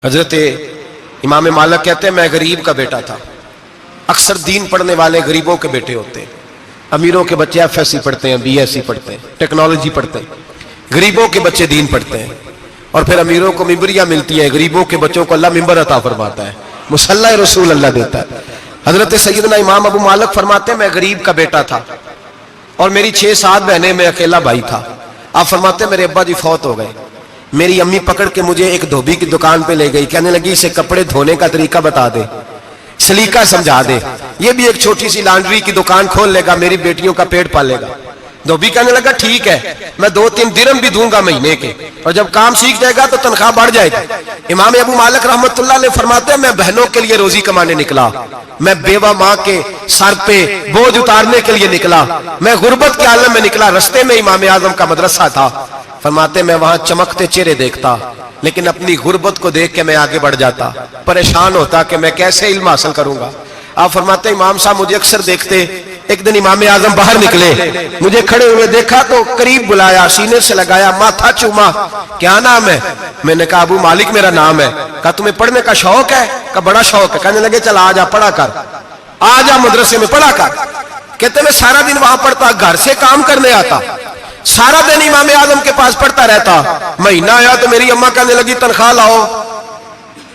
حضرت امام مالک کہتے ہیں میں غریب کا بیٹا تھا. اکثر دین پڑھنے والے غریبوں کے بیٹے ہوتے ہیں. امیروں کے بچے ایف ایس سی پڑھتے ہیں, بی ایس سی پڑھتے ہیں, ٹیکنالوجی پڑھتے ہیں. غریبوں کے بچے دین پڑھتے ہیں اور پھر امیروں کو ممبریاں ملتی ہیں. غریبوں کے بچوں کو اللہ ممبر عطا فرماتا ہے, مصلی رسول اللہ دیتا ہے. حضرت سیدنا امام ابو مالک فرماتے ہیں میں غریب کا بیٹا تھا اور میری 6-7 بہنیں, میں اکیلا بھائی تھا. آپ فرماتے ہیں میرے ابا جی فوت ہو گئے. میری امی پکڑ کے مجھے ایک دھوبی کی دکان پہ لے گئی, کہنے لگی اسے کپڑے دھونے کا طریقہ بتا دے, سلیقہ سمجھا دے, یہ بھی ایک چھوٹی سی لانڈری کی دکان کھول لے گا, میری بیٹیوں کا پیٹ پالے گا. دھوبی کہنے لگا ٹھیک ہے, میں 2-3 درہم بھی دوں گا مہینے کے, اور جب کام سیکھ جائے گا تو تنخواہ بڑھ جائے گی. امام ابو مالک رحمت اللہ علیہ فرماتے ہیں میں بہنوں کے لیے روزی کمانے نکلا, میں بیوہ ماں کے سر پہ بوجھ اتارنے کے لیے نکلا, میں غربت کے عالم میں نکلا. رستے میں امام اعظم کا مدرسہ تھا. فرماتے میں وہاں چمکتے چہرے دیکھتا, لیکن اپنی غربت کو دیکھ کے میں آگے بڑھ جاتا, پریشان ہوتا کہ میں کیسے علم حاصل کروں گا. آپ فرماتے امام صاحب مجھے اکثر دیکھتے. ایک دن امام اعظم باہر نکلے, مجھے کھڑے ہوئے دیکھا تو قریب بلایا, سینے سے لگایا, ماتھا چوما. کیا نام ہے؟ میں نے کہا ابو مالک میرا نام ہے. کہا تمہیں پڑھنے کا شوق ہے؟ کہا بڑا شوق ہے. کہنے لگے چل آ جا پڑھا کر, آ جا مدرسے میں پڑھا کر. کہتے میں سارا دن وہاں پڑھتا, گھر سے کام کرنے آتا, سارا دن امام اعظم کے پاس پڑھتا رہتا. مہینہ آیا تو میری اماں کہنے لگی تنخواہ لاؤ.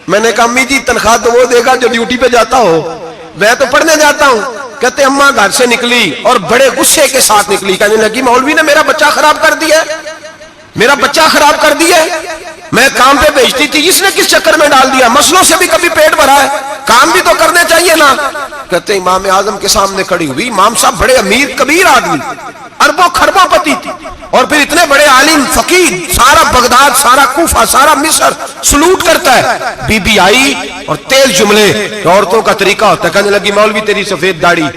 میں نے کہا امی جی تنخواہ تو وہ دے گا جو ڈیوٹی پہ جاتا ہو, میں تو پڑھنے جاتا ہوں. کہتے اماں گھر سے نکلی اور بڑے غصے کے ساتھ نکلی, کہنے لگی مولوی نے میرا بچہ خراب کر دیا, میرا بچہ خراب کر دیا. میں کام پہ بھیجتی تھی, اس نے کس چکر میں ڈال دیا, مسلوں سے بھی کبھی پیٹ بھرا ہے, کام بھی تو کرنے چاہیے نا. کہتے امام اعظم کے سامنے کھڑی ہوئی. امام صاحب بڑے امیر کبیر آدمی, اربوں خربوں پتی تھی, اور پھر اتنے بڑے عالم فقیر, سارا بغداد, سارا کوفہ, سارا مصر سلوٹ کرتا ہے. بی بی آئی اور تیز جملے, عورتوں کا طریقہ ہوتا ہے. کہنے لگی مولوی تیری سفید داڑھی,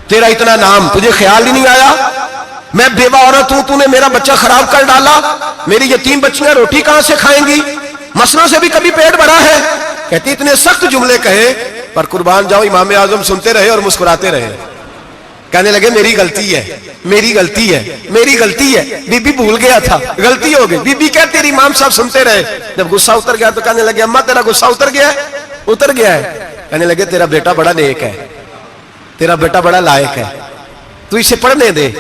تیرا اتنا نام, تجھے خیال ہی نہیں آیا میں بیوہ عورت ہوں, تو نے میرا بچہ خراب کر ڈالا, میری یتیم بچیاں روٹی کہاں سے کھائیں گی, مسلوں سے بھی کبھی پیٹ بھرا ہے. کہتی اتنے سخت جملے کہے, پر قربان جاؤ امام اعظم سنتے رہے اور مسکراتے رہے. کہنے لگے میری غلطی ہے, میری غلطی ہے, میری غلطی ہے, بی بی بھول گیا تھا, غلطی ہو گئی. بی بی کہتے تیری امام صاحب سنتے رہے. جب غصہ اتر گیا تو کہنے لگے اماں تیرا غصہ اتر گیا ہے؟ اتر گیا ہے. کہنے لگے تیرا بیٹا بڑا نیک ہے, تیرا بیٹا بڑا لائق ہے, تو اسے پڑھنے دے.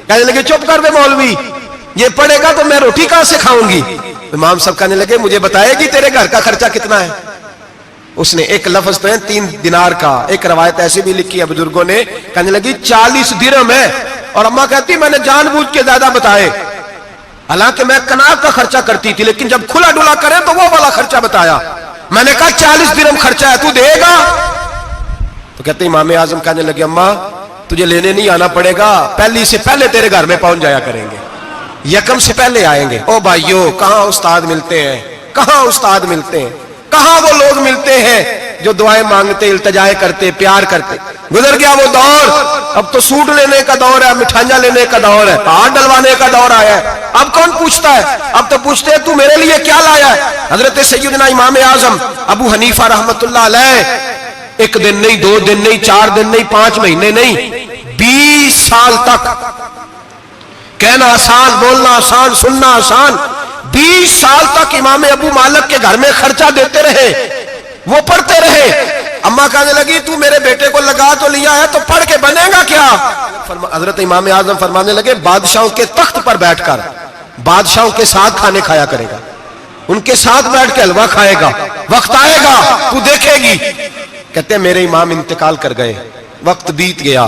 کہنے لگے چپ کر دے مولوی, یہ پڑھے گا تو میں روٹی کہاں سے کھاؤں گی. امام صاحب کہنے لگے مجھے بتائے گی تیرے گھر کا خرچہ کتنا ہے. اس نے ایک لفظ تو ہے 3 دینار کا, ایک روایت ایسی بھی لکھی ہے بزرگوں نے, کہنے لگی 40 درہم ہے. اور اماں کہتی میں نے جان بوجھ کے زیادہ بتائے, حالانکہ میں کناب کا خرچہ کرتی تھی, لیکن جب کھلا ڈلا کرے تو وہ والا خرچہ بتایا. میں نے کہا 40 درہم خرچہ ہے, تو دے گا؟ تو کہتے امام اعظم کہنے لگے اماں تجھے لینے نہیں آنا پڑے گا, پہلی سے پہلے تیرے گھر میں پہنچ جایا کریں گے, یکم سے پہلے آئیں گے. او بھائیو کہاں استاد ملتے ہیں, کہاں استاد ملتے ہیں, کہاں وہ لوگ ملتے ہیں جو دعائیں مانگتے, التجائے کرتے, پیار کرتے. گزر گیا وہ دور, اب تو سوٹ لینے کا دور ہے, مٹھائیاں لینے کا دور ہے, ہاتھ ڈلوانے کا دور آیا ہے. اب کون پوچھتا ہے, اب تو پوچھتے ہیں تو میرے لیے کیا لایا ہے. حضرت سیدنا امام اعظم ابو حنیفہ رحمت اللہ علیہ 1 دن نہیں, 2 دن نہیں, 4 دن نہیں, 5 مہینے نہیں, 20 سال تک, کہنا آسان, بولنا آسان, سننا آسان, 20 سال تک امام ابو مالک کے گھر میں خرچہ دیتے رہے, وہ پڑھتے رہے. اماں کہنے لگی تو میرے بیٹے کو لگا تو لیا ہے, تو پڑھ کے بنے گا کیا. حضرت امام اعظم فرمانے لگے بادشاہوں کے تخت پر بیٹھ کر بادشاہوں کے ساتھ کھانے کھایا کرے گا, ان کے ساتھ بیٹھ کے حلوہ کھائے گا, وقت آئے گا تو دیکھے گی. کہتے ہیں میرے امام انتقال کر گئے, وقت بیت گیا.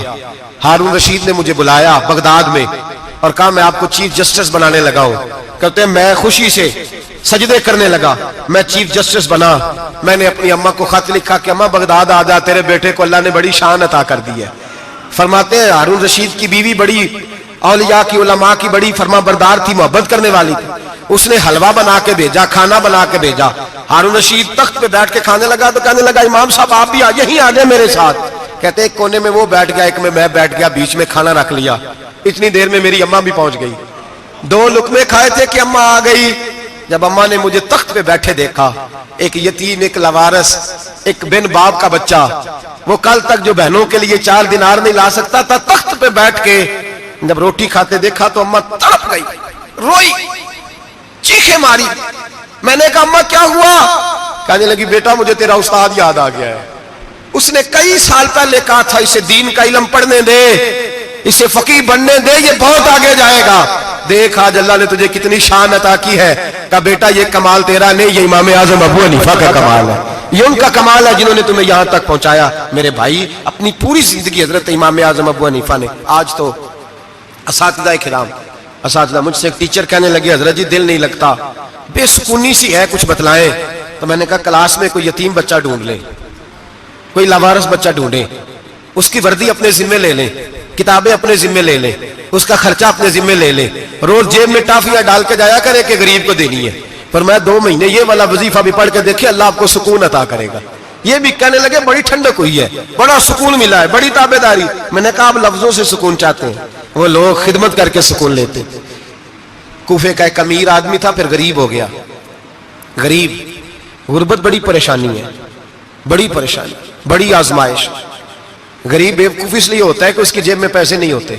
ہارون رشید نے مجھے بلایا بغداد میں اور کہا میں آپ کو چیف جسٹس بنانے لگا ہوں. کہتے ہیں میں خوشی سے سجدے کرنے لگا, میں چیف جسٹس بنا. میں نے اپنی اماں کو خط لکھا کہ اماں بغداد آ جا, تیرے بیٹے کو اللہ نے بڑی شان عطا کر دی ہے. فرماتے ہیں ہارون رشید کی بیوی بڑی اولیاء کی, علماء کی بڑی فرما بردار تھی, محبت کرنے والی تھی. اس نے حلوہ بنا کے بھیجا, کھانا بنا کے بھیجا. ہارون رشید تخت پہ بیٹھ کے کھانے لگا تو کہنے لگا امام صاحب آپ بھی یہیں آ گئے میرے ساتھ. کہتے ایک کونے میں وہ بیٹھ گیا, ایک میں بیٹھ گیا, بیچ میں کھانا رکھ لیا. اتنی دیر میں میری اماں بھی پہنچ گئی. 2 لقمے کھائے تھے کہ اماں آ گئی. جب اماں نے مجھے تخت پہ بیٹھے دیکھا, ایک یتیم, ایک لاوارث, ایک بن باپ کا بچہ, وہ کل تک جو بہنوں کے لیے 4 دینار نہیں لا سکتا تھا, تخت پہ بیٹھ کے جب روٹی کھاتے دیکھا تو اماں تڑپ گئی, روئی, چیخیں ماری. میں نے کہا اماں کیا ہوا؟ کہنے لگی بیٹا مجھے تیرا استاد یاد آ گیا ہے، اس نے کئی سال پہلے کہا تھا اسے دین کا علم پڑھنے دے، اسے فقیہ بننے دے، یہ بہت آگے جائے گا۔ دیکھ آج اللہ نے تجھے کتنی شان عطا کی ہے۔ کہا بیٹا یہ کمال تیرا نہیں، یہ امام اعظم ابو حنیفہ کا کمال ہے، یہ ان کا کمال ہے جنہوں نے تمہیں یہاں تک پہنچایا۔ میرے بھائی اپنی پوری زندگی حضرت امام اعظم ابو حنیفہ نے، آج تو اساتذہ کرام، اساتذہ مجھ سے ایک ٹیچر کہنے لگے حضرت جی دل نہیں لگتا، بے سکونی سی ہے، کچھ بتلائیں۔ تو میں نے کہا کلاس میں کوئی یتیم بچہ ڈھونڈ لیں، کوئی لاوارث بچہ ڈھونڈیں، اس کی وردی اپنے ذمے لے لیں، کتابیں اپنے ذمے لے لیں، اس کا خرچہ اپنے ذمے لے لیں، روز جیب میں ٹافیاں ڈال کے جایا کرے کہ غریب کو دینی ہے۔ پر میں 2 مہینے یہ والا وظیفہ بھی پڑھ کے دیکھے، اللہ آپ کو سکون عطا کرے گا۔ یہ بھی کہنے لگے بڑی ٹھنڈک ہوئی ہے، بڑا سکون ملا ہے، بڑی تابعداری۔ میں نے کہا آپ لفظوں سے سکون چاہتے ہیں، وہ لوگ خدمت کر کے سکون لیتے۔ کوفے کا ایک امیر آدمی تھا، پھر غریب ہو گیا۔ غریب، غربت بڑی پریشانی ہے، بڑی پریشانی، بڑی آزمائش۔ غریب بیوقوف اس لیے ہوتا ہے کہ اس کی جیب میں پیسے نہیں ہوتے۔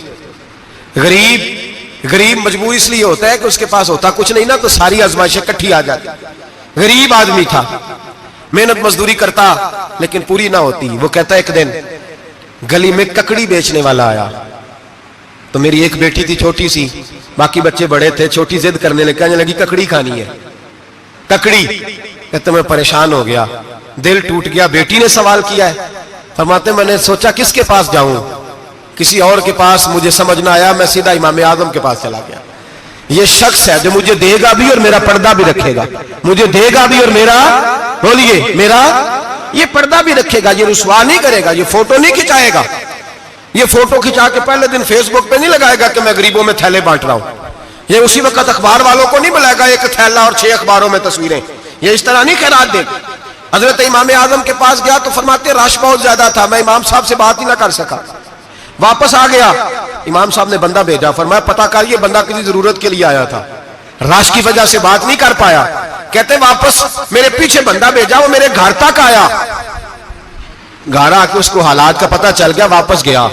غریب مجبور اس لیے ہوتا ہے کہ اس کے پاس ہوتا کچھ نہیں نا، تو ساری آزمائشیں کٹھی آ جاتی۔ غریب آدمی تھا، محنت مزدوری کرتا لیکن پوری نہ ہوتی۔ وہ کہتا ایک دن گلی میں ککڑی بیچنے والا آیا، تو میری ایک بیٹی تھی چھوٹی سی، باقی بچے بڑے تھے، چھوٹی ضد کرنے لگی، کہنے لگی ککڑی کھانی ہے، ککڑی۔ کہتے میں پریشان ہو گیا، دل ٹوٹ گیا، بیٹی نے سوال کیا ہے۔ فرماتے میں نے سوچا کس کے پاس جاؤں، کسی اور کے پاس مجھے سمجھ نہ آیا، میں سیدھا امام اعظم کے پاس چلا گیا۔ یہ شخص ہے جو مجھے دے گا بھی اور میرا پردہ بھی رکھے گا، مجھے دے گا بھی اور میرا، بولیے، میرا یہ پردہ بھی رکھے گا، یہ رسوا نہیں کرے گا، یہ فوٹو نہیں کھچائے گا، یہ فوٹو کھچا کے پہلے دن فیس بک پہ نہیں لگائے گا کہ میں غریبوں میں تھیلے بانٹ رہا ہوں، یہ اسی وقت اخبار والوں کو نہیں بلائے گا ایک تھیلا اور 6 اخباروں میں تصویریں، یہ اس طرح نہیں خیرات دے گا۔ حضرت امام اعظم کے پاس گیا تو فرماتے رش بہت زیادہ تھا، میں امام صاحب سے بات ہی نہ کر سکا، واپس آ گیا۔ امام صاحب نے بندہ بھیجا، فرمایا پتہ کر یہ بندہ کسی ضرورت کے لیے آیا تھا، رش کی وجہ سے بات نہیں کر پایا۔ کہتے واپس میرے پیچھے بندہ بھیجا، وہ میرے گھر تک آیا، گھر آ کے اس کو حالات کا پتہ چل گیا، واپس گیا۔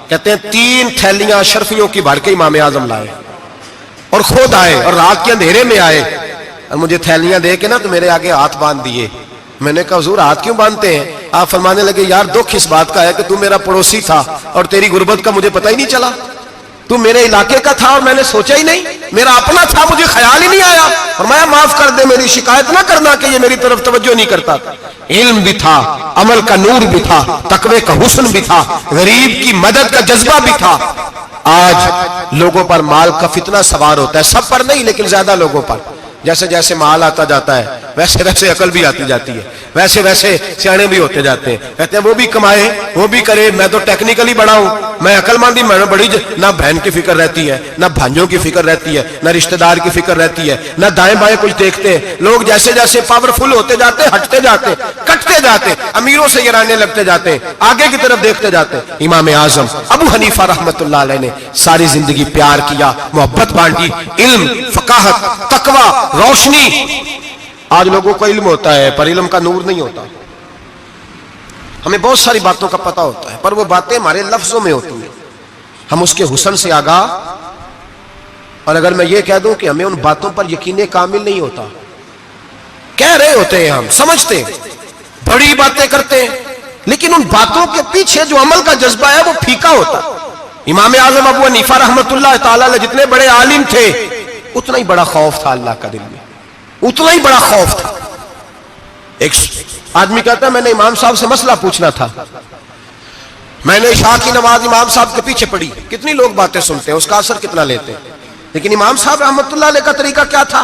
کہتے ہیں 3 تھیلیاں اشرفیوں کی بھر کے امام اعظم لائے اور خود آئے اور رات کے اندھیرے میں آئے اور مجھے تھیلیاں دے کے نا تو میرے آگے ہاتھ باندھ دیے۔ میں نے کہا حضور ہاتھ کیوں باندھتے ہیں؟ آپ فرمانے لگے یار دکھ اس بات کا ہے کہ تو میرا پڑوسی تھا اور تیری غربت کا مجھے پتہ ہی نہیں چلا، تو میرے علاقے کا تھا اور میں نے سوچا ہی نہیں، میرا اپنا تھا مجھے خیال ہی نہیں آیا۔ فرمایا معاف کر دے، میری شکایت نہ کرنا کہ یہ میری طرف توجہ نہیں کرتا۔ علم بھی تھا، عمل کا نور بھی تھا، تقوی کا حسن بھی تھا، غریب کی مدد کا جذبہ بھی تھا۔ آج لوگوں پر مال کا فتنہ سوار ہوتا ہے، سب پر نہیں لیکن زیادہ لوگوں پر۔ جیسے جیسے مال آتا جاتا ہے ویسے ویسے عقل بھی آتی جاتی ہے، ویسے ویسے سیانے بھی ہوتے جاتے ہیں۔ کہتے ہیں وہ بھی کمائے وہ بھی کرے، میں تو ٹیکنیکلی بڑا ہوں، میں عقل مند ہی، میں بڑی نہ بہن کی فکر رہتی ہے، نہ بھانجوں کی فکر رہتی ہے، نہ رشتہ دار کی فکر رہتی ہے، نہ دائیں بائیں کچھ دیکھتے ہیں۔ لوگ جیسے جیسے پاورفل ہوتے جاتے ہٹتے جاتے، کٹتے جاتے، امیروں سے گرانے لگتے جاتے، آگے کی طرف دیکھتے جاتے۔ امام اعظم ابو حنیفہ رحمت اللہ علیہ نے ساری زندگی پیار کیا، محبت بانٹی، علم، فقاہت، تقوی، روشنی۔ آج لوگوں کو علم ہوتا ہے پر علم کا نور نہیں ہوتا، ہمیں بہت ساری باتوں کا پتہ ہوتا ہے پر وہ باتیں ہمارے لفظوں میں ہوتی ہیں، ہم اس کے حسن سے آگاہ۔ اور اگر میں یہ کہہ دوں کہ ہمیں ان باتوں پر یقین کامل نہیں ہوتا، کہہ رہے ہوتے ہیں، ہم سمجھتے ہیں، بڑی باتیں کرتے ہیں، لیکن ان باتوں کے پیچھے جو عمل کا جذبہ ہے وہ پھیکا ہوتا۔ امام اعظم ابو حنیفہ رحمت اللہ تعالی علیہ جتنے بڑے عالم تھے اتنا ہی بڑا خوف تھا اللہ کا دل میں، اتنا ہی بڑا خوف تھا۔ ایک آدمی کہتا ہے میں نے امام صاحب سے مسئلہ پوچھنا تھا، میں نے عشاء کی نماز امام صاحب کے پیچھے پڑھی، کتنی لوگ باتیں سنتے ہیں، اس کا اثر کتنا لیتے ہیں، لیکن امام صاحب رحمت اللہ علیہ کا طریقہ کیا تھا؟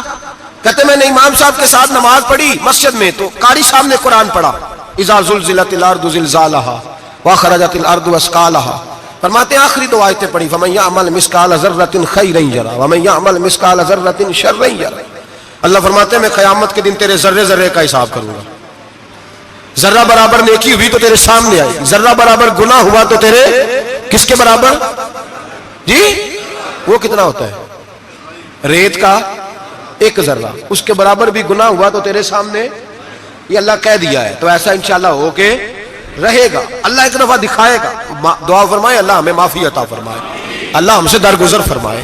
کہتے میں نے امام صاحب کے ساتھ نماز پڑھی مسجد میں، تو قاری صاحب نے قرآن پڑھا، اذا زلزلت الارض زلزالها واخرجت الارض اثقالها، فرماتے ہیں آخری 2 آیتیں پڑھی، فمن یعمل مثقال ذرۃ خیرا یرہ ومن یعمل مثقال ذرۃ شرا یرہ۔ اللہ فرماتے ہیں میں قیامت کے دن تیرے ذرے ذرے کا حساب کروں گا، ذرہ برابر نیکی ہوئی تو تیرے سامنے آئی، ذرہ برابر گناہ ہوا تو تیرے کس کے برابر؟ جی وہ کتنا ہوتا ہے؟ ریت کا 1 ذرہ، اس کے برابر بھی گناہ ہوا تو تیرے سامنے، یہ اللہ کہہ دیا ہے، تو ایسا انشاءاللہ ہو کے رہے گا۔ اللہ ایک دفعہ دکھائے گا، دعا فرمائے اللہ ہمیں معافی عطا فرمائے، اللہ ہم سے درگزر فرمائے،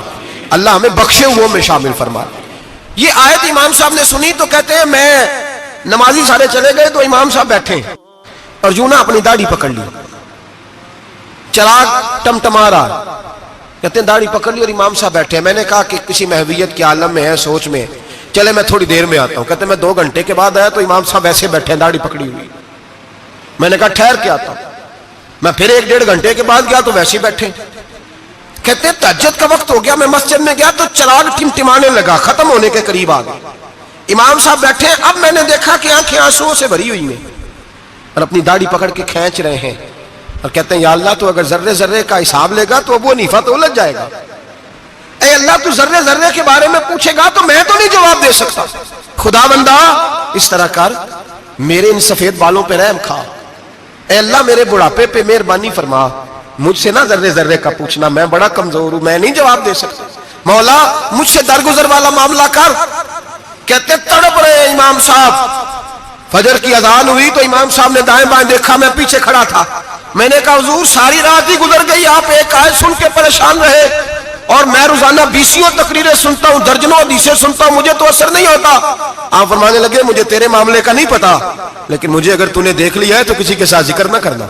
اللہ ہمیں بخشے ہوئوں میں شامل فرمائے۔ یہ آیت امام صاحب نے سنی تو کہتے ہیں نمازی سارے چلے گئے تو امام صاحب بیٹھے اور یوں نہ اپنی داڑھی پکڑ لی, چراغ ٹمٹما رہا, کہتے ہیں داڑھی پکڑ لی اور امام صاحب بیٹھے. میں نے کہا کہ کسی محویت کے عالم میں ہے, سوچ میں, چلے میں تھوڑی دیر میں آتا ہوں. کہتے ہیں میں 2 گھنٹے کے بعد آیا تو امام صاحب ایسے بیٹھے ہیں داڑھی پکڑی ہوئی. میں نے کہا ٹھہر کے آتا ہوں. میں پھر 1-1.5 گھنٹے کے بعد گیا تو ویسے بیٹھے. کہتے ہیں تہجد کا وقت ہو گیا, میں مسجد میں گیا تو چراغ ٹمٹمانے لگا, ختم ہونے کے قریب آ گئے. امام صاحب بیٹھے. اب میں نے دیکھا کہ آنکھیں آنسوؤں سے بھری ہوئی ہیں اور اپنی داڑھی پکڑ کے کھینچ رہے ہیں اور کہتے ہیں یا اللہ تو اگر ذرے ذرے کا حساب لے گا تو ابو حنیفہ تو الجھ جائے گا. اے اللہ تو ذرے ذرے کے بارے میں پوچھے گا تو میں تو نہیں جواب دے سکتا. خدا بندہ اس طرح کر, میرے ان سفید بالوں پہ رحم کھا. اے اللہ میرے بڑھاپے پہ مہربانی فرما, مجھ سے نہ ذرے ذرے کا پوچھنا, میں بڑا کمزور ہوں, میں نہیں جواب دے سکتا. مولا مجھ سے درگزر والا معاملہ کر. کہتے تڑپ رہے امام صاحب. فجر کی اذان ہوئی تو امام صاحب نے دائیں بائیں دیکھا, میں پیچھے کھڑا تھا. میں نے کہا حضور ساری رات ہی گزر گئی, آپ ایک آیت سن کے پریشان رہے اور میں روزانہ 20 تقریریں سنتا ہوں, درجنوں حدیثیں سنتا ہوں, مجھے تو اثر نہیں ہوتا. آپ فرمانے لگے مجھے تیرے معاملے کا نہیں پتا, لیکن مجھے اگر تو نے دیکھ لیا ہے تو کسی کے ساتھ ذکر نہ کرنا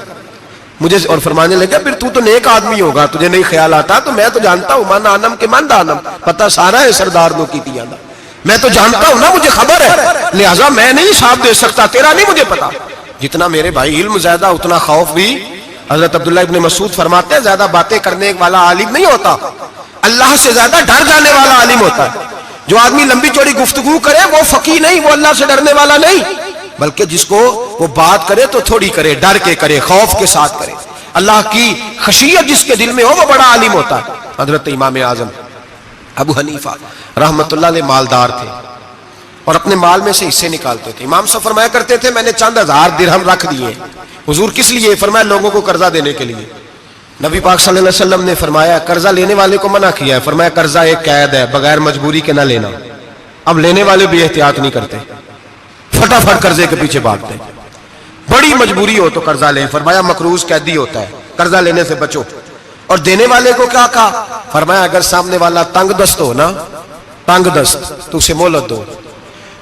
مجھے. اور فرمانے لگے پھر تو نیک آدمی ہوگا, تجھے نہیں خیال آتا. تو میں تو جانتا ہوں من آنم کے من دانم, پتہ سارا ہے سردار نو کی تیاں دا, میں تو جانتا ہوں نا, مجھے خبر ہے, لہٰذا میں نہیں حساب دے سکتا, تیرا نہیں مجھے پتا. جتنا میرے بھائی علم زیادہ اتنا خوف بھی. حضرت عبداللہ ابن مسعود فرماتے ہیں زیادہ باتیں کرنے والا عالم نہیں ہوتا, اللہ سے زیادہ ڈر جانے والا عالم ہوتا ہے. جو آدمی لمبی چوڑی گفتگو کرے وہ فقیہ نہیں, وہ اللہ سے ڈرنے والا نہیں, بلکہ جس کو وہ بات کرے تو تھوڑی کرے, ڈر کے کرے, خوف کے ساتھ کرے. اللہ کی خشیت جس کے دل میں ہو وہ بڑا عالم ہوتا ہے. حضرت امام اعظم ابو حنیفہ رحمت اللہ علیہ مالدار تھے اور اپنے مال میں سے حصے نکالتے تھے. امام صاحب فرمایا کرتے تھے میں نے چند 1000 درہم رکھ دیے. حضور کس لیے؟ فرمایا لوگوں کو قرضہ دینے کے لیے. نبی پاک صلی اللہ علیہ وسلم نے فرمایا قرضہ لینے والے کو منع کیا ہے, فرمایا قرضہ ایک قید ہے, بغیر مجبوری کے نہ لینا. اب لینے والے بھی احتیاط نہیں کرتے, فٹافٹ قرضے کے پیچھے بھاگتے. بڑی مجبوری ہو تو قرضہ لیں, فرمایا مقروض قیدی ہوتا ہے, قرضہ لینے سے بچو. اور دینے والے کو کیا کہا؟ فرمایا اگر سامنے والا تنگ دست ہو نا, تنگ دست, تو اسے مہلت دو.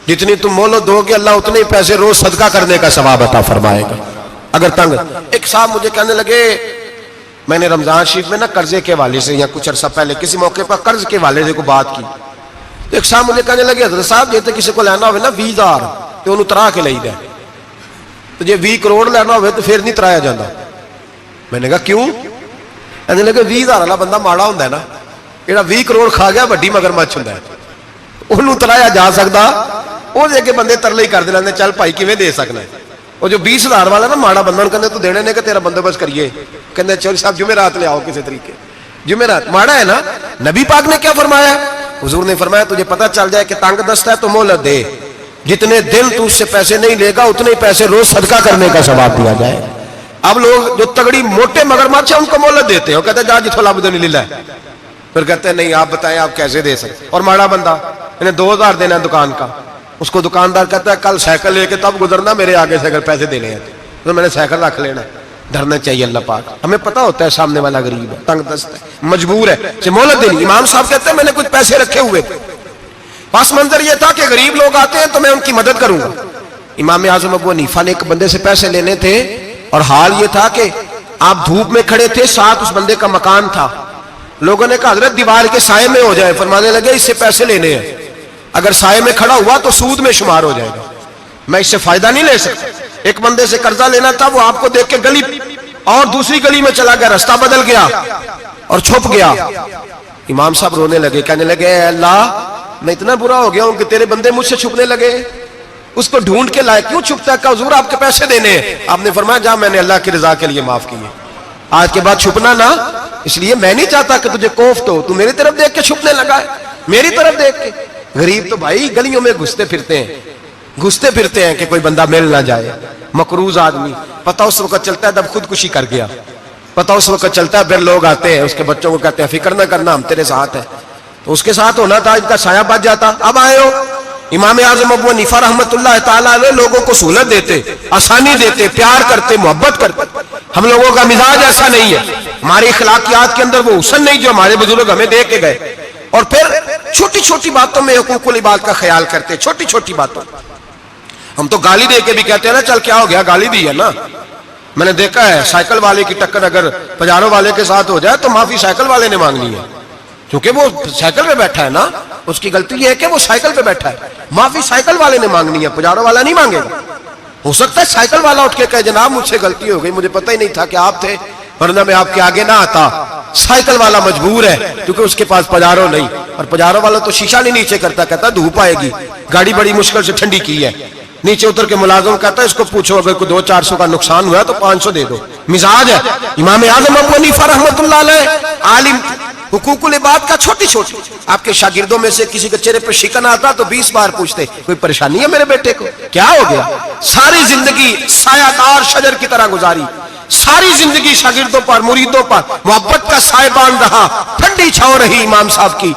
جتنی تم مہلت دو گے اللہ اتنے پیسے روز صدقہ کرنے کا ثواب عطا فرمائے گا. اگر تنگ. ایک صاحب مجھے کہنے لگے, میں نے رمضان شریف میں نا قرضے کے والے سے یا کچھ عرصہ پہلے کسی موقع پر قرض کے والے سے کو بات کی. ایک صاحب مجھے کہنے لگے حضرت صاحب جیسے کسی کو لینا ہوئے نا 20,000 تو انہوں ترا کے لئی دے, تو جی 20 کروڑ لینا ہوئے تو پھر نہیں ترایا جاتا. میں نے کہا کیوں؟ کہنے لگے 20,000 والا بندہ ماڑا ہوتا ہے نا, جہاں 20 کروڑ کھا گیا وڈی مگرمچھ ہوتا ہے, انہوں ترایا جا سکتا. وہ دے کے بندے ترلے ہی کر دے, چل بھائی کیویں دے سکنا ہے. وہ جو 20,000 والا نا ماڑا بندہ کہتے تو دینے نے کہ تیرا بندوبست کریے, کہتے چل صاحب جمعرات لے آؤ کسی طریقے. جمعرات ماڑا ہے نا. نبی پاک نے کیا فرمایا؟ حضور نے فرمایا تجھے پتہ چل جائے کہ تنگ دست ہے تو مہلت دے, جتنے دن تو اس سے پیسے نہیں لے گا اتنے ہی پیسے روز صدقہ کرنے کا ثواب دیا جائے. اب لوگ جو تگڑی موٹے مگرمچھ ہیں ان کو مہلت دیتے ہیں, وہ کہتے ہیں جا جتھو لب نہیں لے, پھر کہتے ہیں نہیں آپ بتائیں آپ کیسے دے سکتے. اور ماڑا بندہ انہیں 2,000 دینا دکان کا, اس کو دکاندار کہتا ہے کل سائیکل لے کے تب گزرنا, میرے آگے سے اگر پیسے دینے ہیں تو میں نے سائیکل رکھ لینا. ڈرنا چاہیے اللہ پاک, ہمیں پتا ہوتا ہے سامنے والا غریب ہے, تنگ دست ہے, مجبور ہے, اسے مہلت دینی. امام صاحب کہتے ہیں میں نے کچھ پیسے رکھے ہوئے تھے, پس منظر یہ تھا کہ غریب لوگ آتے ہیں تو میں ان کی مدد کروں گا. امام اعظم ابو حنیفہ نے ایک بندے سے پیسے لینے تھے اور حال یہ تھا کہ آپ دھوپ میں کھڑے تھے, ساتھ اس بندے کا مکان تھا. لوگوں نے کہا حضرت دیوار کے سائے میں ہو جائے. فرمانے لگے اس سے پیسے لینے ہیں, اگر سائے میں کھڑا ہوا تو سود میں شمار ہو جائے گا, میں اس سے فائدہ نہیں لے سکتا. ایک بندے سے قرضہ لینا تھا, وہ آپ کو دیکھ کے گلی اور دوسری گلی میں چلا گیا, راستہ بدل گیا اور چھپ گیا. امام صاحب رونے لگے, کہنے لگے اے اللہ میں اتنا برا ہو گیا ہوں کہ تیرے بندے مجھ سے چھپنے لگے. اس کو ڈھونڈ کے لائے, کیوں چھپتا ہے؟ کہ حضور آپ کے پیسے دینے ہیں. آپ نے فرمایا جا میں نے اللہ کی رضا کے لیے معاف کیے, آج کے بعد چھپنا نہ, اس لیے میں نہیں چاہتا کہ تجھے کوفت ہو, تو میری طرف دیکھ کے چھپنے لگا ہے, میری طرف دیکھ کے. غریب تو بھائی گلیوں میں گھستے پھرتے ہیں کہ کوئی بندہ مل نہ جائے. مقروض آدمی پتہ اس وقت چلتا ہے جب خودکشی کر گیا, پتہ اس وقت چلتا ہے پھر لوگ آتے ہیں اس کے بچوں کو کہتے ہیں فکر نہ کرنا ہم تیرے ساتھ ہیں, تو اس کے ساتھ ہونا تھا, ان کا سایہ بچ جاتا. اب آئے ہو امام اعظم ابو حنیفہ رحمت اللہ تعالیٰ علیہ لوگوں کو سہولت دیتے, آسانی دیتے, پیار کرتے, محبت کرتے. ہم لوگوں کا مزاج ایسا نہیں ہے, ہماری اخلاقیات کے اندر وہ حسن نہیں جو ہمارے بزرگ ہمیں دے کے گئے. اور پھر چھوٹی چھوٹی باتوں میں حقوق العباد کا خیال کرتے, چھوٹی چھوٹی باتوں. ہم تو گالی دے کے بھی کہتے ہیں نا چل کیا ہو گیا, گالی دی ہے نا. میں نے دیکھا ہے سائیکل والے کی ٹکر اگر پجارو والے کے ساتھ ہو جائے تو معافی سائیکل والے نے مانگنی ہے, کیونکہ وہ سائیکل پہ بیٹھا ہے نا, اس کی غلطی یہ ہے کہ وہ سائیکل پہ بیٹھا ہے, معافی سائیکل والے نے مانگنی ہے, پجارو والا نہیں مانگے گا. ہو سکتا ہے سائیکل والا اٹھ کے کہے جناب مجھ سے غلطی ہو گئی, مجھے پتہ ہی نہیں تھا کہ آپ تھے, ورنہ میں آپ کے آگے نہ آتا. سائیکل والا مجبور ہے کیونکہ اس کے پاس پجارو نہیں, اور پجارو والا تو شیشہ نہیں نیچے کرتا, کہتا دھوپ آئے گی, گاڑی بڑی مشکل سے ٹھنڈی کی ہے. نیچے اتر کے ملازم کہتا ہے اس کو پوچھو اگر کوئی 200-400 کا نقصان ہوا ہے تو 500 دے دو. مزاج ہے. امام اعظم ابو حنیفہ رحمۃ اللہ علیہ عالم, حقوق العباد کا چھوٹی چھوٹی, آپ کے شاگردوں میں سے کسی کے چہرے پر شکن آتا تو 20 بار پوچھتے کوئی پریشانی ہے میرے بیٹے کو, کیا ہو گیا. ساری زندگی سایہ دار شجر کی طرح گزاری, ساری زندگی شاگردوں پر مریدوں پر محبت کا سائبان رہا, ٹھنڈی چھاؤں رہی امام صاحب کی.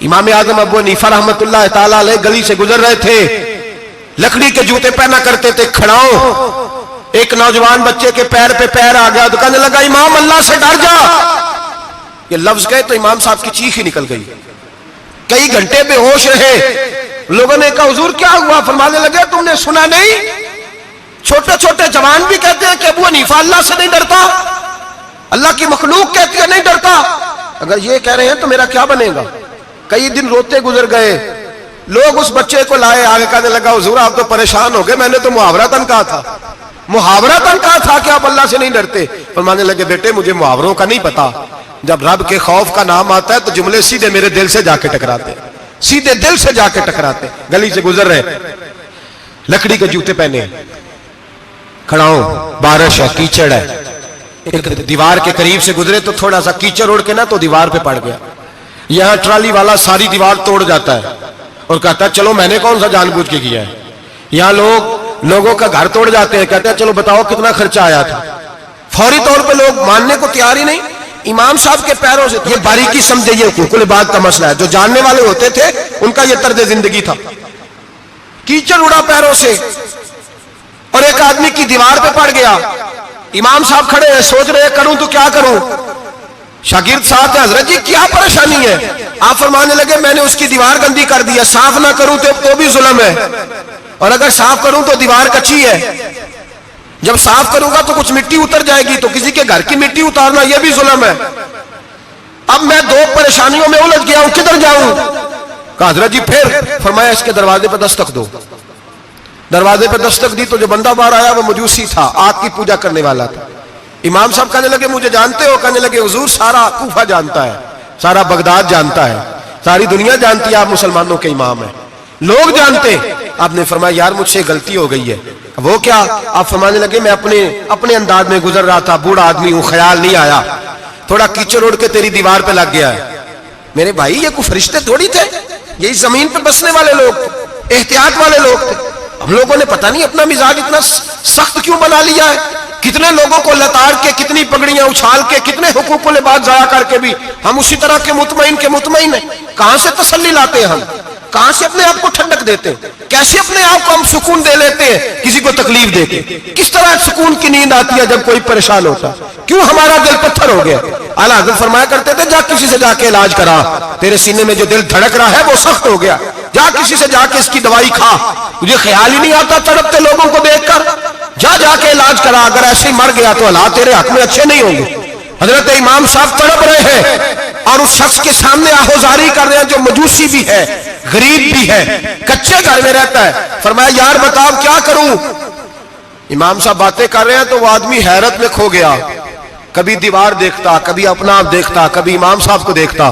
امام اعظم ابو حنیفہ رحمۃ اللہ تعالی علیہ گلی سے گزر رہے تھے, لکڑی کے جوتے پہنا کرتے تھے, کھڑاؤں. ایک نوجوان بچے کے پیر پہ پیر آ گیا تو کہنے لگا امام اللہ سے ڈر جا. یہ لفظ گئے تو امام صاحب کی چیخ ہی نکل گئی. کئی گھنٹے بے ہوش رہے. لوگوں نے کہا حضور کیا ہوا؟ فرمانے لگے تم نے سنا نہیں, چھوٹے چھوٹے جوان بھی کہتے ہیں کہ ابو حنیفہ اللہ سے نہیں ڈرتا, اللہ کی مخلوق کہتی ہے نہیں ڈرتا. اگر یہ کہہ رہے ہیں تو میرا کیا بنے گا. کئی دن روتے گزر گئے. لوگ اس بچے کو لائے, آگے کہنے لگا حضور آپ تو پریشان ہو گئے, میں نے تو محاورتاً کہا تھا, محاورتاً کہا تھا کہ آپ اللہ سے نہیں ڈرتے. فرمانے لگے بیٹے مجھے محاوروں کا نہیں پتا, جب رب کے خوف کا نام آتا ہے تو جملے سیدھے میرے دل سے جا کے ٹکراتے, سیدھے دل سے جا کے ٹکراتے. گلی سے گزر رہے, لکڑی کے جوتے پہنے, کھڑاؤں, بارش ہے, کیچڑ ہے, ایک دیوار کے قریب سے گزرے تو تھوڑا سا کیچڑ اڑ کے نا تو دیوار پہ پڑ گیا. یہاں ٹرالی والا ساری دیوار توڑ جاتا ہے اور کہتا ہے چلو میں نے کون سا جان بوجھ کے کیا ہے. یہاں لوگوں کا گھر توڑ جاتے ہیں, کہتے ہیں چلو بتاؤ کتنا خرچہ آیا تھا. فوری طور پہ لوگ ماننے کو تیار ہی نہیں. امام صاحب کے پیروں سے, یہ باریکی سمجھے, یہ حقوق العباد کا مسئلہ ہے. جو جاننے والے ہوتے تھے ان کا یہ طرز زندگی تھا. کیچڑ اڑا پیروں سے اور ایک آدمی کی دیوار پہ پڑ گیا. امام صاحب کھڑے ہیں, سوچ رہے کروں تو کیا کروں. شاگرد ساتھ ہے, حضرت جی کیا پریشانی ہے؟ آپ فرمانے لگے میں نے اس کی دیوار گندی کر دی ہے, صاف نہ کروں تو بھی ظلم ہے, اور اگر صاف کروں تو دیوار کچی ہے, جب صاف کروں گا تو کچھ مٹی اتر جائے گی تو کسی کے گھر کی مٹی اتارنا یہ بھی ظلم ہے. اب میں دو پریشانیوں میں الجھ گیا ہوں, کدھر جاؤں؟ کہا حضرت جی پھر. فرمایا اس کے دروازے پہ دستک دو. دروازے پہ دستک دی تو جو بندہ باہر آیا وہ مجوسی تھا, آگ کی پوجا کرنے والا تھا. امام صاحب کہنے لگے مجھے جانتے ہو؟ کہنے لگے حضور سارا کوفہ جانتا ہے, سارا بغداد جانتا ہے, ساری دنیا جانتی ہے آپ مسلمانوں کے امام ہیں, لوگ جانتے. آپ نے فرمایا یار مجھ سے غلطی ہو گئی ہے. وہ کیا؟ آپ فرمانے لگے میں اپنے انداز میں گزر رہا تھا, بوڑھا آدمی ہوں, خیال نہیں آیا, تھوڑا کیچڑ اڑ کے تیری دیوار پہ لگ گیا ہے. میرے بھائی یہ کوئی فرشتے تھوڑی تھے, یہی زمین پہ بسنے والے لوگ تھے, احتیاط والے لوگ تھے. ہم لوگوں نے پتہ نہیں اپنا مزاج اتنا سخت کیوں بنا لیا ہے. کتنے لوگوں کو لتاڑ کے, کتنی پگڑیاں اچھال کے, کتنے حقوق العباد ضائع کر کے بھی ہم اسی طرح کے مطمئن ہیں. کہاں سے تسلی لاتے ہیں ہم, کہاں سے اپنے آپ کو ٹھنڈک دیتے ہیں, کیسے اپنے آپ کو ہم سکون دے لیتے ہیں کسی کو تکلیف دے کے. کس طرح سکون کی نیند آتی ہے جب کوئی پریشان ہوتا, کیوں ہمارا دل پتھر ہو گیا. اعلیٰ حضرت فرمایا کرتے تھے جا کسی سے جا کے علاج کرا, تیرے سینے میں جو دل دھڑک رہا ہے وہ سخت ہو گیا, جا کسی سے جا کے اس کی دوائی کھا, مجھے خیال ہی نہیں آتا تڑپتے لوگوں کو دیکھ کر, جا کے علاج کرا, اگر ایسے ہی مر گیا تو حالات تیرے حق میں اچھے نہیں ہوں گے. حضرت امام صاحب تڑپ رہے ہیں اور اس شخص کے سامنے آہوزاری کر رہے ہیں جو مجوسی بھی ہے, غریب بھی ہے, کچے گھر میں رہتا ہے. فرمایا یار بتاؤ کیا کروں. امام صاحب باتیں کر رہے ہیں تو وہ آدمی حیرت میں کھو گیا, کبھی دیوار دیکھتا, کبھی اپنا آپ دیکھتا, کبھی امام صاحب کو دیکھتا,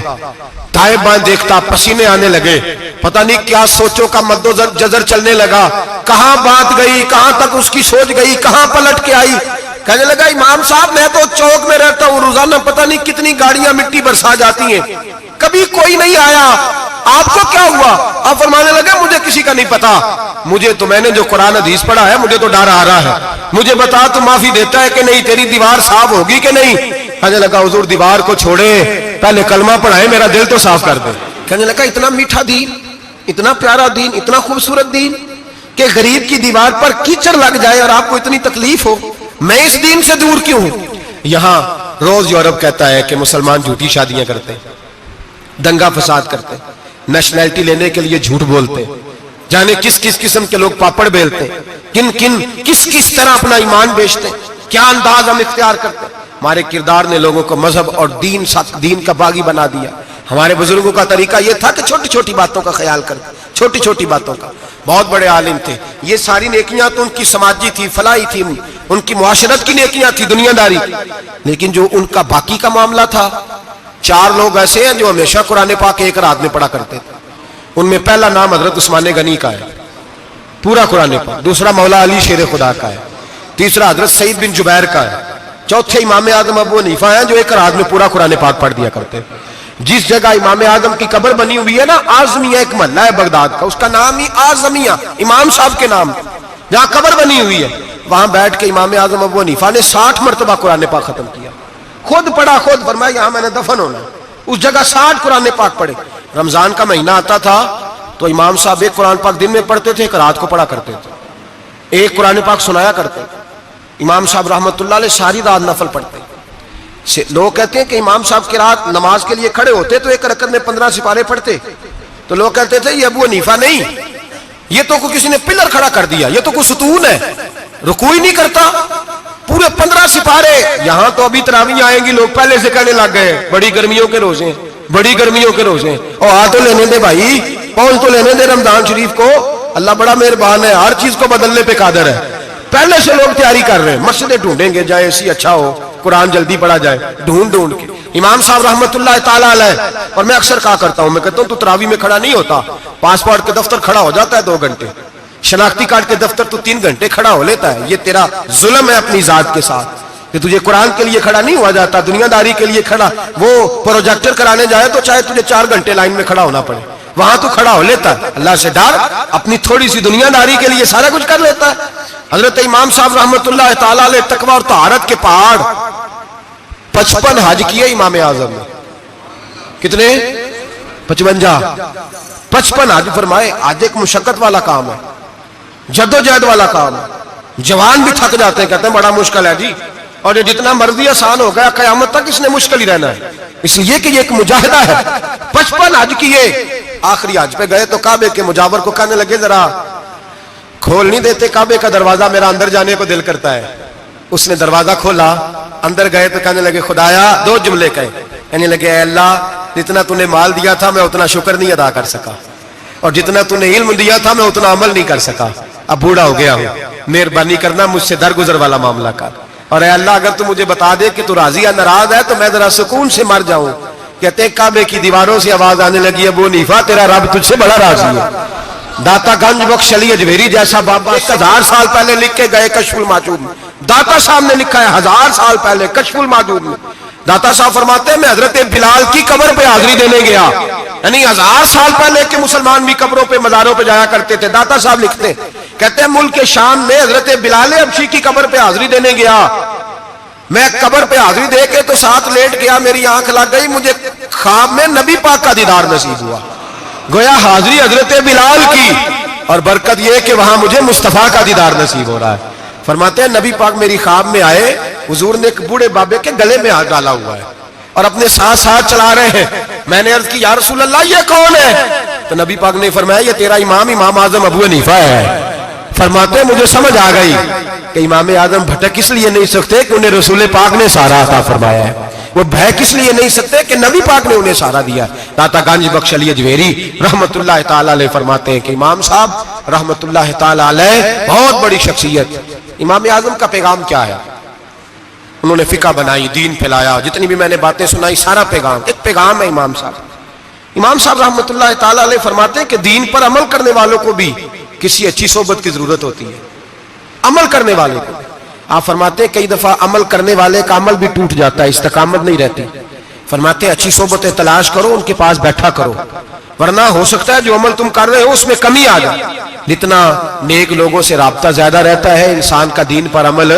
دائیں بائیں دیکھتا, پسینے آنے لگے, پتہ نہیں کیا سوچوں کا مد و جزر چلنے لگا, کہاں بات گئی, کہاں تک اس کی سوچ گئی, کہاں پلٹ کے آئی. کہنے لگا امام صاحب میں تو چوک میں رہتا ہوں, روزانہ پتہ نہیں کتنی گاڑیاں مٹی برسا جاتی ہیں, کبھی کوئی نہیں آیا, آپ کو کیا ہوا؟ آپ فرمانے لگے مجھے کسی کا نہیں پتا, مجھے تو میں نے جو قرآن حدیث پڑھا ہے مجھے تو ڈر آ رہا ہے, مجھے بتا تو معافی دیتا ہے کہ نہیں, تیری دیوار صاف ہوگی کہ نہیں. کہنے لگا حضور دیوار کو چھوڑے, پہلے کلمہ پڑھائے, میرا دل تو صاف کر دے. کہنے لگا اتنا میٹھا دین, اتنا پیارا دین, اتنا خوبصورت دین کہ غریب کی دیوار پر کیچڑ لگ جائے اور آپ کو اتنی تکلیف ہو, میں اس دین سے دور کیوں ہوں. یہاں روز یورپ کہتا ہے کہ مسلمان جھوٹی شادیاں کرتے, دنگا فساد کرتے, نیشنلٹی لینے کے لیے جھوٹ بولتے, جانے کس کس قسم کے لوگ پاپڑ بیلتے ہیں، کس کس طرح اپنا ایمان بیچتے ہیں، کیا انداز ہم اختیار کرتے ہیں۔ ہمارے کردار نے لوگوں کو مذہب اور دین کا باغی بنا دیا۔ ہمارے بزرگوں کا طریقہ یہ تھا کہ چھوٹی چھوٹی باتوں کا خیال کرتے، چھوٹی چھوٹی باتوں کا۔ بہت بڑے عالم تھے، یہ ساری نیکیاں تو ان کی سماجی تھی، فلاحی تھی، ان کی معاشرت کی نیکیاں تھی، دنیا داری کی، لیکن جو ان کا باقی کا معاملہ تھا، 4 لوگ ایسے ہیں جو ہمیشہ قرآن پاک ایک رات میں پڑھا کرتے تھے۔ ان میں پہلا نام حضرت عثمان غنی کا ہے، پورا قرآن پاک، دوسرا مولا علی شیر خدا کا ہے، تیسرا حضرت سعید بن جبیر کا ہے، چوتھے امام اعظم ابو حنیفہ ہیں جو ایک رات میں پورا قرآن پاک پڑھ دیا کرتے ہیں۔ جس جگہ امام اعظم کی قبر بنی ہوئی ہے نا، اعظمیہ ایک محلہ ہے بغداد کا، اس کا نام ہی اعظمیہ، امام صاحب کے نام، جہاں قبر بنی ہوئی ہے، وہاں بیٹھ کے امام اعظم ابو حنیفہ نے 60 مرتبہ قرآن پاک ختم کیا، خود پڑھا، خود فرمایا یہاں میں نے دفن ہونا ہے، اس جگہ 60 قرآن پاک پڑھے۔ رمضان کا مہینہ آتا تھا تو امام صاحب ایک قرآن پاک دن میں پڑھتے تھے، ایک رات کو پڑھا کرتے تھے، ایک قرآن پاک سنایا کرتے تھے۔ امام صاحب رحمۃ اللہ علیہ ساری رات نفل پڑھتے۔ لوگ کہتے ہیں کہ امام صاحب کی رات نماز کے لیے کھڑے ہوتے تو ایک رکعت میں 15 سپارے پڑھتے، تو لوگ کہتے تھے یہ ابو حنیفہ نہیں، یہ تو کسی نے پلر کھڑا کر دیا، یہ تو کوئی ستون ہے، رکوع ہی نہیں کرتا، پورے 15 سپارے۔ یہاں تو ابھی تراویح آئیں گی، لوگ پہلے سے کہنے لگ گئے بڑی گرمیوں کے روزے، بڑی گرمیوں کے روزے، اور آ تو لینے دے بھائی، پہنچ تو لینے دے رمضان شریف کو، اللہ بڑا مہربان ہے، ہر چیز کو بدلنے پہ قادر ہے۔ پہلے سے لوگ تیاری کر رہے ہیں، مسجدیں ڈھونڈیں گے جائے اسی اچھا ہو، قرآن جلدی پڑھا جائے، ڈھونڈ کے۔ امام صاحب رحمۃ اللہ تعالیٰ علیہ، اور میں اکثر کہا کرتا ہوں، میں کہتا ہوں تو تراویح میں کھڑا نہیں ہوتا، پاسپورٹ کے دفتر کھڑا ہو جاتا ہے 2 گھنٹے، شناختی کارڈ کے دفتر تو 3 گھنٹے کھڑا ہو لیتا ہے، یہ تیرا ظلم ہے اپنی ذات کے ساتھ کہ تجھے قرآن کے لیے کھڑا نہیں ہوا جاتا، دنیا داری کے لیے کھڑا، وہ پروجیکٹر کرانے جائے تو چاہے تجھے 4 گھنٹے لائن میں کھڑا ہونا پڑے، وہاں تو کھڑا ہو لیتا ہے۔ اللہ سے ڈر، اپنی تھوڑی سی دنیا داری کے لیے سارا کچھ کر لیتا ہے۔ حضرت امام صاحب رحمۃ اللہ تعالیٰ علیہ تقویٰ اور طہارت کے پہاڑ 55 حج کیے امام اعظم نے، کتنے؟ 55 حج فرمائے۔ آج ایک مشقت والا کام ہے، جدوجہد والا کام ہے، جوان بھی تھک جاتے ہیں، کہتے ہیں بڑا مشکل ہے جی، اور یہ جتنا مرضی آسان ہو گیا قیامت تک اس نے مشکل ہی رہنا ہے، اس لیے کہ یہ ایک مجاہدہ ہے۔ 55 حج کیے، آخری حج پہ گئے تو کعبے کے مجاور کو کہنے لگے ذرا کھول نہیں دیتے کعبے کا دروازہ، میرا اندر جانے کو دل کرتا ہے۔ اس نے دروازہ کھولا، اندر گئے تو کہنے لگے خدایا، 2 جملے کہے، کہنے لگے اے اللہ جتنا تو نے مال دیا تھا میں اتنا شکر نہیں ادا کر سکا، اور جتنا تو نے علم دیا تھا میں اتنا عمل نہیں کر سکا، اب بوڑھا ہو گیا ہوں، مہربانی کرنا مجھ سے درگزر والا معاملہ کر، اور اے اللہ اگر تو مجھے بتا دے کہ تو راضی یا ناراض ہے تو میں ذرا سکون سے مر جاؤں۔ کہتے ہیں کعبے کی دیواروں سے آواز آنے لگی ابو حنیفہ تیرا رب تجھ سے بڑا راضی ہے۔ داتا گنج بخش علی اجمیری جیسا بابا 1000 سال پہلے لکھ کے گئے کشف الماجوب میں، داتا صاحب نے لکھا ہے 1000 سال پہلے کشف الماجوب میں، داتا صاحب فرماتے ہیں میں حضرت بلال کی قبر پہ حاضری دینے گیا، یعنی 1000 سال پہلے کے مسلمان بھی قبروں پہ مزاروں پہ جایا کرتے تھے۔ داتا صاحب لکھتے ہیں، کہتے ہیں ملک شام میں حضرت بلال حبشی کی قبر پہ حاضری دینے گیا، میں قبر پہ حاضری دے کے تو ساتھ لیٹ گیا، میری آنکھ لگ گئی، مجھے خواب میں نبی پاک کا دیدار نصیب ہوا، گویا حاضری حضرت بلال کی، اور برکت یہ کہ وہاں مجھے مصطفیٰ کا دیدار نصیب ہو رہا ہے۔ فرماتے ہیں نبی پاک میری خواب میں آئے، حضور نے ایک بوڑھے بابے کے گلے میں ہاتھ ڈالا ہوا ہے اور اپنے ساتھ چلا رہے ہیں۔ میں نے عرض کی یا رسول اللہ یہ کون ہے؟ تو نبی پاک نے فرمایا یہ تیرا امام اعظم ابو حنیفہ ہے۔ فرماتے ہیں مجھے سمجھ آ گئی کہ امام اعظم بھٹک اس لیے نہیں سکتے کہ انہیں رسول پاک نے سارا عطا فرمایا ہے، وہ بہک اس لیے نہیں سکتے کہ نبی پاک نے انہیں سارا دیا۔ داتا گنج بخش علی اجمیری رحمت اللہ تعالی علیہ فرماتے ہیں کہ امام صاحب رحمت اللہ تعالی علیہ بہت بڑی شخصیت۔ امام اعظم کا پیغام کیا ہے؟ انہوں نے فقہ بنائی، دین پھیلایا، جتنی بھی میں نے باتیں سنائی سارا پیغام، ایک پیغام ہے امام صاحب۔ امام صاحب رحمت اللہ تعالی علیہ فرماتے ہیں کہ دین پر عمل کرنے والوں کو بھی کسی اچھی صحبت کی ضرورت ہوتی ہے، عمل کرنے والے کو۔ آپ فرماتے ہیں کئی دفعہ عمل کرنے والے کا عمل بھی ٹوٹ جاتا ہے، استقامت نہیں رہتی۔ فرماتے ہیں اچھی صحبتیں تلاش کرو، ان کے پاس بیٹھا کرو، ورنہ ہو سکتا ہے جو عمل تم کر رہے ہو اس میں کمی آ جائے۔ جتنا نیک لوگوں سے رابطہ زیادہ رہتا ہے انسان کا دین پر عمل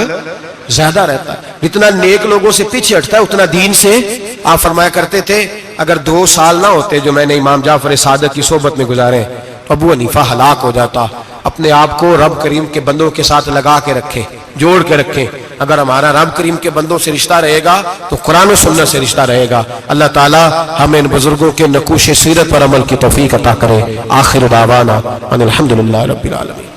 زیادہ رہتا ہے، جتنا نیک لوگوں سے پیچھے ہٹتا ہے اتنا دین سے۔ آپ فرمایا کرتے تھے اگر 2 سال نہ ہوتے جو میں نے امام جعفر صادق کی صحبت میں گزارے ابو حنیفہ ہلاک ہو جاتا۔ اپنے آپ کو رب کریم کے بندوں کے ساتھ لگا کے رکھیں، جوڑ کے رکھیں، اگر ہمارا رب کریم کے بندوں سے رشتہ رہے گا تو قرآن و سنت سے رشتہ رہے گا. اللہ تعالی ہمیں ان بزرگوں کے نقوش سیرت پر عمل کی توفیق عطا کرے. آخر دعوانا ان الحمدللہ رب العالمین.